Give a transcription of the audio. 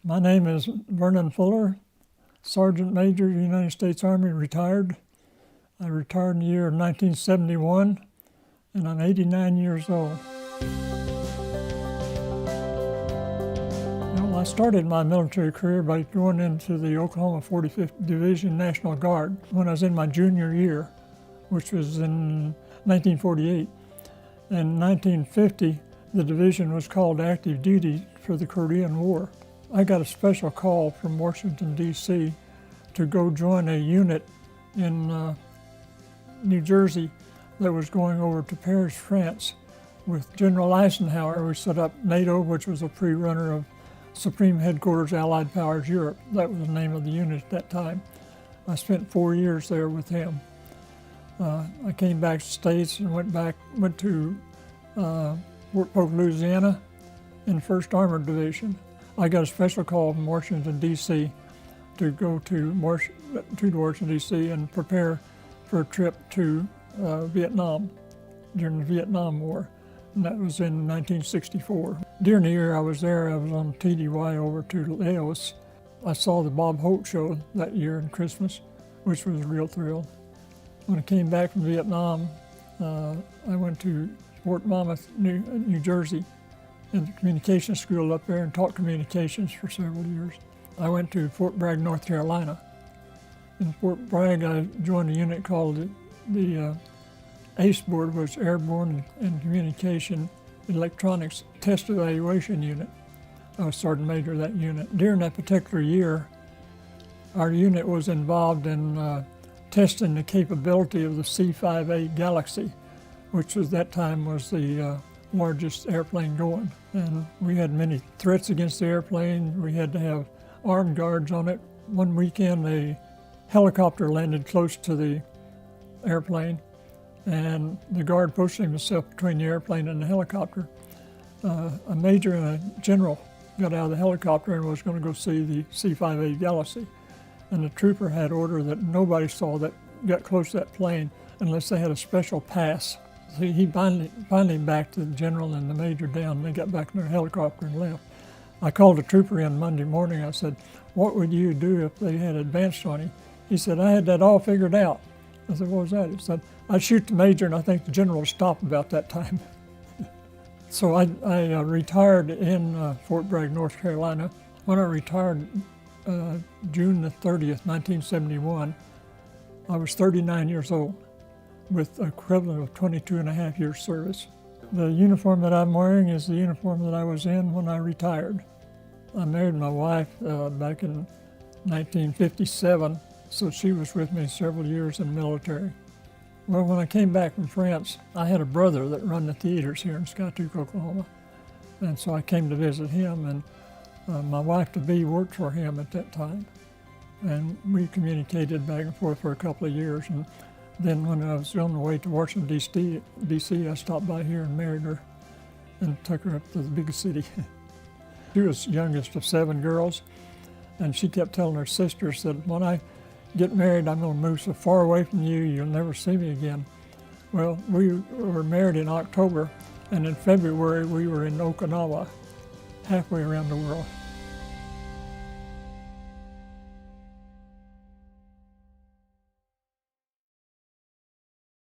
My name is Vernon Fuller, Sergeant Major, United States Army, retired. I retired in the year of 1971, and I'm 89 years old. Well, I started my military career by going into the Oklahoma 45th Division National Guard when I was in my junior year, which was in 1948. In 1950, the division was called active duty for the Korean War. I got a special call from Washington, D.C. to go join a unit in New Jersey that was going over to Paris, France. With General Eisenhower, we set up NATO, which was a pre-runner of Supreme Headquarters Allied Powers Europe. That was the name of the unit at that time. I spent 4 years there with him. I came back to the States and went to Fort Polk, Louisiana in 1st Armored Division. I got a special call from Washington, D.C. to go to Washington, D.C. and prepare for a trip to Vietnam during the Vietnam War, and that was in 1964. During the year I was there, I was on TDY over to Laos. I saw the Bob Hope show that year in Christmas, which was a real thrill. When I came back from Vietnam, I went to Fort Monmouth, New Jersey, in the communications school up there and taught communications for several years. I went to Fort Bragg, North Carolina. In Fort Bragg, I joined a unit called the ACE Board, which was Airborne and Communication Electronics Test Evaluation Unit. I was Sergeant Major of that unit. During that particular year, our unit was involved in testing the capability of the C-5A Galaxy, which at that time was the largest airplane going. And we had many threats against the airplane. We had to have armed guards on it. One weekend, a helicopter landed close to the airplane, and the guard posted himself between the airplane and the helicopter. A major and a general got out of the helicopter and was going to go see the C-5A Galaxy. And the trooper had order that nobody got close to that plane unless they had a special pass. So he finally backed the general and the major down, and they got back in their helicopter and left. I called the trooper in Monday morning. I said, "What would you do if they had advanced on you?" He said, "I had that all figured out." I said, "What was that?" He said, "I'd shoot the major, and I think the general would stop about that time." So I retired in Fort Bragg, North Carolina. When I retired June the 30th, 1971, I was 39 years old, with the equivalent of 22 and a half years service. The uniform that I'm wearing is the uniform that I was in when I retired. I married my wife back in 1957, so she was with me several years in the military. Well, when I came back from France, I had a brother that ran the theaters here in Skiatook, Oklahoma, and so I came to visit him, and my wife-to-be worked for him at that time, and we communicated back and forth for a couple of years. And then when I was on the way to Washington, D.C., I stopped by here and married her and took her up to the big city. She was youngest of 7 girls, and she kept telling her sisters that when I get married, I'm going to move so far away from you, you'll never see me again. Well, we were married in October, and in February we were in Okinawa, halfway around the world.